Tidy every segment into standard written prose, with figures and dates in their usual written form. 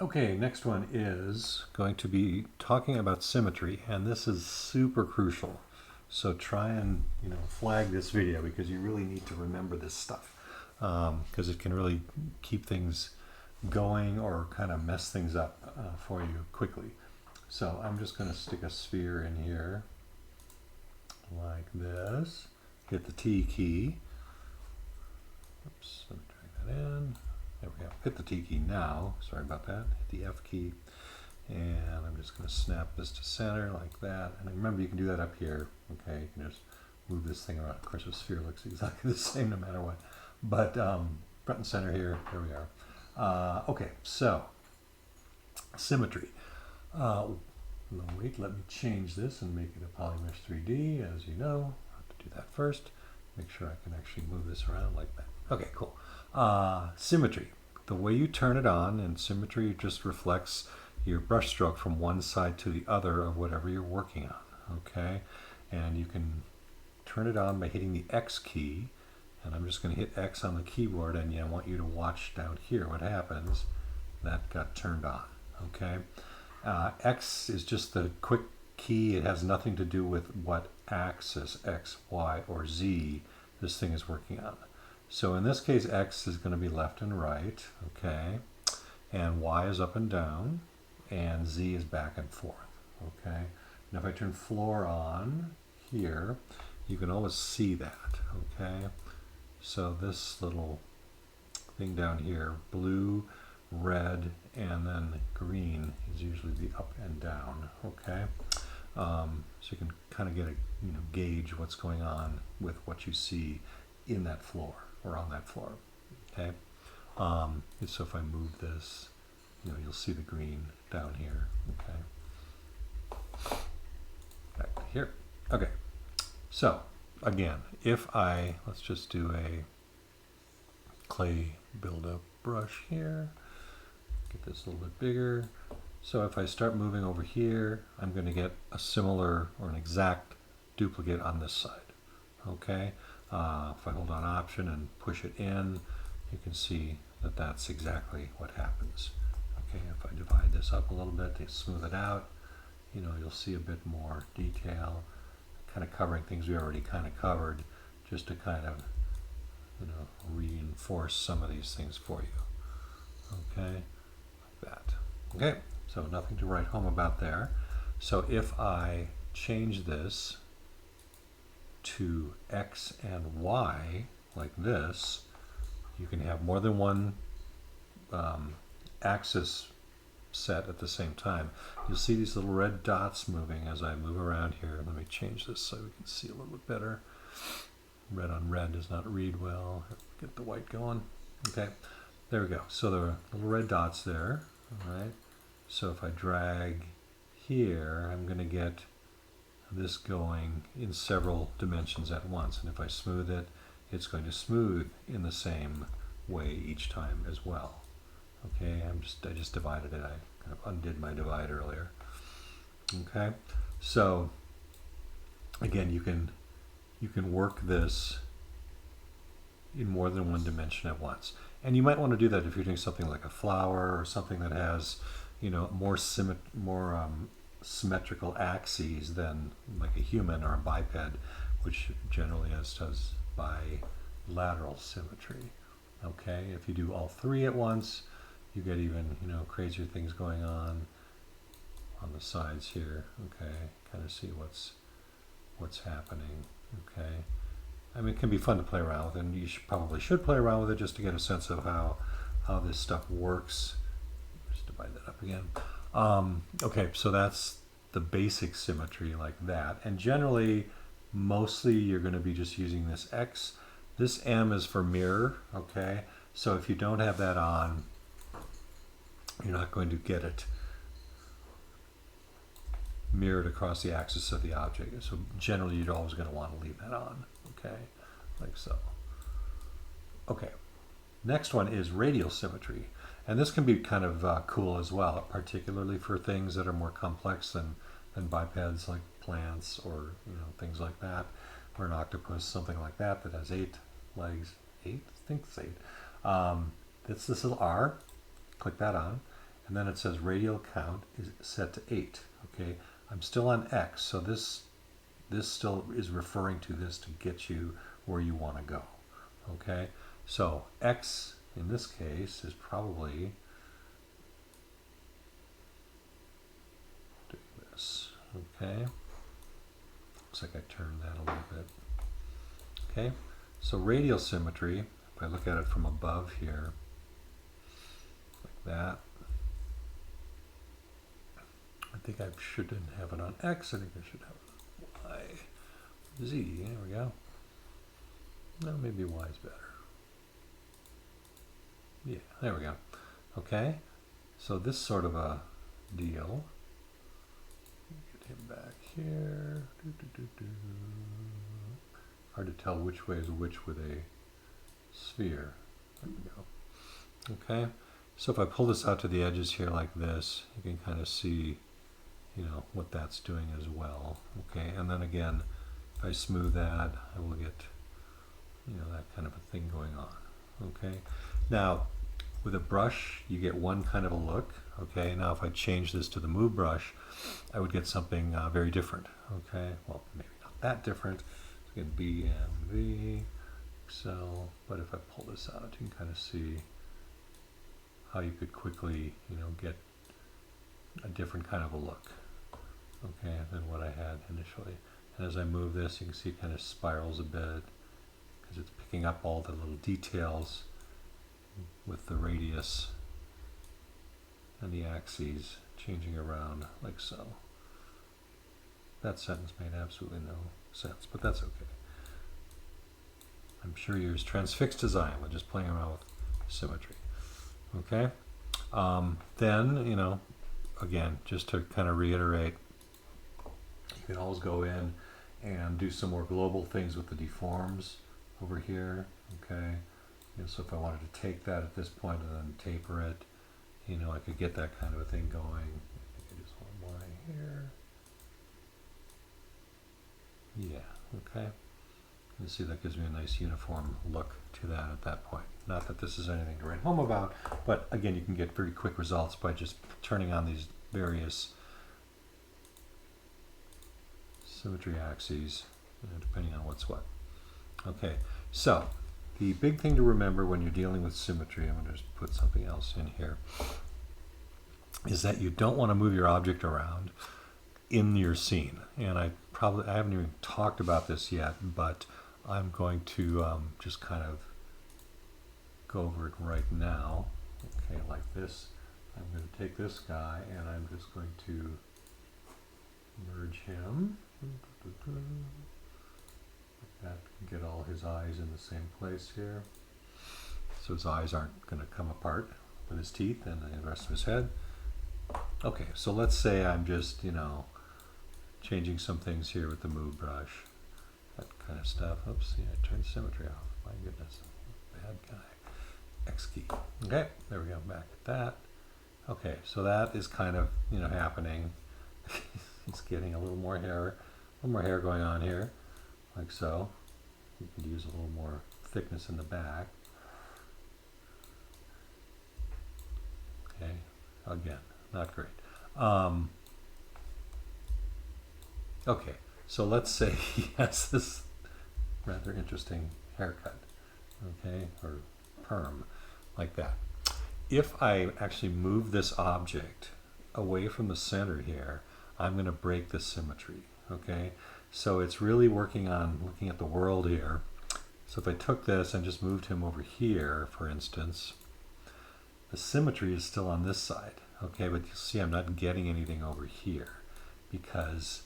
Okay, next one is going to be talking about symmetry, and this is super crucial. So try and flag this video because you really need to remember this stuff because it can really keep things going or kind of mess things up for you quickly. So I'm just going to stick a sphere in here like this. Hit the T key. Oops, let me drag that in. There we go. Hit the T key now. Sorry about that. Hit the F key. And I'm just going to snap this to center like that. And remember, you can do that up here. Okay, you can just move this thing around. Of course, the sphere looks exactly the same no matter what. But front and center here. There we are. Okay, so symmetry. Wait, let me change this and make it a polymesh 3D. As you know, I have to do that first. Make sure I can actually move this around like that. Okay, cool. Symmetry. The way you turn it on, and symmetry just reflects your brush stroke from one side to the other of whatever you're working on. Okay, and you can turn it on by hitting the X key, and I'm just going to hit X on the keyboard, and I want you to watch down here what happens. That got turned on. Okay, X is just the quick key. It has nothing to do with what axis, X, Y, or Z this thing is working on. So in this case, X is going to be left and right, okay, and Y is up and down, and Z is back and forth, okay. And if I turn floor on here, you can always see that, okay. So this little thing down here, blue, red, and then green is usually the up and down, okay. So you can kind of get a gauge what's going on with what you see in that floor or on that floor, okay. So if I move this, you'll see the green down here, okay. Back to here, okay. So again, if let's just do a clay build-up brush here, get this a little bit bigger. So if I start moving over here, I'm going to get a similar or an exact duplicate on this side, okay. If I hold on Option and push it in, you can see that that's exactly what happens. Okay, if I divide this up a little bit to smooth it out, you'll see a bit more detail, kind of covering things we already kind of covered, just to kind of reinforce some of these things for you. Okay, like that. Okay, so nothing to write home about there. So if I change this to X and Y like this, you can have more than one axis set at the same time. You'll see these little red dots moving as I move around here. Let me change this so we can see a little bit better. Red on red does not read well. Get the white going. Okay, there we go. So there are little red dots there. All right. So if I drag here, I'm going to get this going in several dimensions at once, and if I smooth it, it's going to smooth in the same way each time as well. Okay, I just divided it. I kind of undid my divide earlier. Okay, so again, you can work this in more than one dimension at once, and you might want to do that if you're doing something like a flower or something that has more symmetrical axes than like a human or a biped, which generally does bilateral symmetry. Okay, if you do all three at once, you get even crazier things going on the sides here. Okay, kind of see what's happening. Okay, I mean, it can be fun to play around with, and you probably should play around with it just to get a sense of how this stuff works. Just divide that up again. Okay, so that's the basic symmetry like that, and generally mostly you're going to be just using this X. This M is for mirror, okay, so if you don't have that on, you're not going to get it mirrored across the axis of the object, so generally you're always going to want to leave that on, okay, like so. Okay, next one is radial symmetry. And this can be kind of cool as well, particularly for things that are more complex than bipeds, like plants or things like that, or an octopus, something like that has 8 legs. 8? I think it's 8. It's this little R. Click that on, and then it says radial count is set to 8. Okay, I'm still on X, so this still is referring to this to get you where you want to go. Okay, so X in this case is probably doing this. Okay, looks like I turned that a little bit. Okay, so radial symmetry, if I look at it from above here, like that. I think I shouldn't have it on X, I think I should have it on Y. Z, there we go. No, maybe Y is better. Yeah, there we go. Okay, so this sort of a deal. Get him back here. Hard to tell which way is which with a sphere. There we go. Okay, so if I pull this out to the edges here like this, you can kind of see, you know, what that's doing as well. Okay, and then again, if I smooth that, I will get, you know, that kind of a thing going on. Okay, now with a brush you get one kind of a look. Okay, now if I change this to the move brush, I would get something very different. Okay, well, maybe not that different. It's going to be MV, Excel, but if I pull this out, you can kind of see how you could quickly, you know, get a different kind of a look, okay, than what I had initially. And as I move this, you can see it kind of spirals a bit because it's picking up all the little details with the radius and the axes changing around like so. That sentence made absolutely no sense, but that's okay. I'm sure yours transfixed as I am. I'm just playing around with symmetry. Okay, then, you know, again, just to kind of reiterate, you can always go in and do some more global things with the deforms over here. Okay, you know, so if I wanted to take that at this point and then taper it, you know, I could get that kind of a thing going. I think I just want one here. Yeah, okay. You see, that gives me a nice uniform look to that at that point. Not that this is anything to write home about, but again, you can get very quick results by just turning on these various symmetry axes, depending on what's what. Okay, so the big thing to remember when you're dealing with symmetry, I'm going to just put something else in here, is that you don't want to move your object around in your scene. And I haven't even talked about this yet, but I'm going to just kind of go over it right now. Okay, like this. I'm going to take this guy and I'm just going to merge him. Like that, get all his eyes in the same place here. So his eyes aren't going to come apart with his teeth and the rest of his head. Okay, so let's say I'm just, you know, changing some things here with the move brush. That kind of stuff. Oops, yeah, I turned symmetry off. My goodness, bad guy. X key. Okay, there we go, back at that. Okay, so that is kind of, you know, happening. It's getting a little more hair going on here, like so. You could use a little more thickness in the back. Okay, again, not great. Okay, so let's say he has this rather interesting haircut, okay, or perm, like that. If I actually move this object away from the center here, I'm going to break the symmetry, okay? So it's really working on looking at the world here. So if I took this and just moved him over here, for instance, the symmetry is still on this side, okay? But you see I'm not getting anything over here because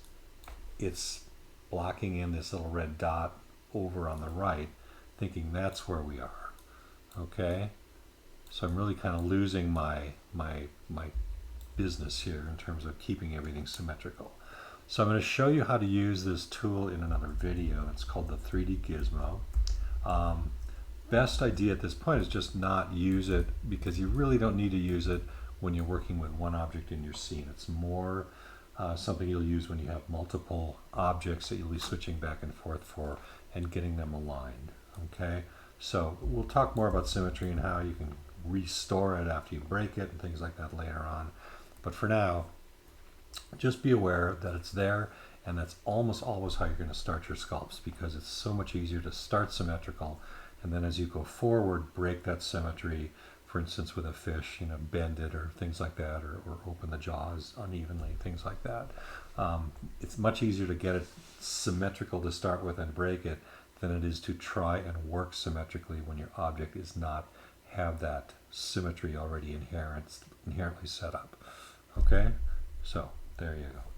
it's blocking in this little red dot over on the right, thinking that's where we are, okay? So I'm really kind of losing my business here in terms of keeping everything symmetrical. So I'm going to show you how to use this tool in another video. It's called the 3D Gizmo. Best idea at this point is just not use it, because you really don't need to use it when you're working with one object in your scene. It's more something you'll use when you have multiple objects that you'll be switching back and forth for and getting them aligned. Okay, so we'll talk more about symmetry and how you can restore it after you break it and things like that later on. But for now, just be aware that it's there, and that's almost always how you're going to start your sculpts, because it's so much easier to start symmetrical, and then as you go forward, break that symmetry. For instance, with a fish, bend it or things like that, or open the jaws unevenly, things like that. It's much easier to get it symmetrical to start with and break it than it is to try and work symmetrically when your object is not have that symmetry already inherently set up. Okay, so there you go.